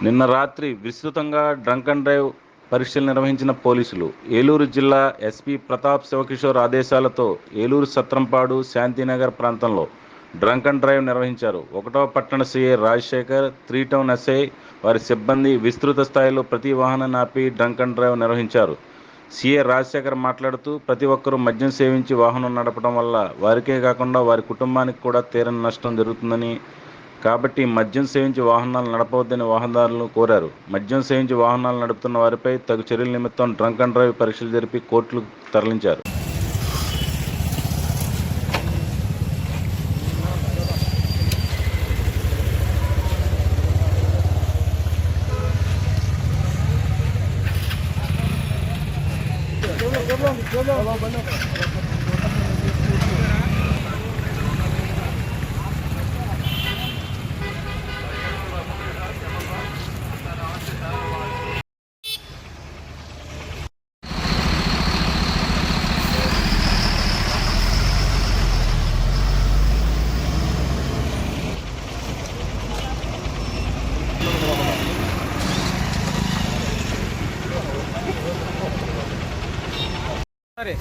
నిన్న రాత్రి విస్తృతంగా డ్రంక్ అండ్ డ్రైవ్ పరీక్షలు నిర్వహించిన పోలీసులు. ఏలూరు జిల్లా ఎస్పీ ప్రతాప్ శివకిషోర్ ఆదేశాలతో ఏలూరు సత్రంపాడు, శాంతినగర్ ప్రాంతంలో డ్రంక్ అండ్ డ్రైవ్ నిర్వహించారు. 1వ పట్టణ సీఐ రాజశేఖర్, 3 టౌన్ ఎస్ఐ, వారి సిబ్బంది విస్తృత స్థాయిలో ప్రతి వాహనాన్ని ఆపి డ్రంక్ అండ్ డ్రైవ్ నిర్వహించారు. సీఐ రాజశేఖర్ మాట్లాడుతూ, ప్రతి ఒక్కరూ మద్యం సేవించి వాహనం నడపడం వల్ల వారికే కాకుండా వారి కుటుంబానికి కూడా తీరని నష్టం జరుగుతుందని, కాబట్టి మద్యం సేవించి వాహనాలు నడపవద్దని వాహనదారులను కోరారు. మద్యం సేవించి వాహనాలు నడుపుతున్న వారిపై తగు చర్యల నిమిత్తం డ్రంక్ అండ్ డ్రైవ్ పరీక్షలు జరిపి కోర్టులకు తరలించారు. సరే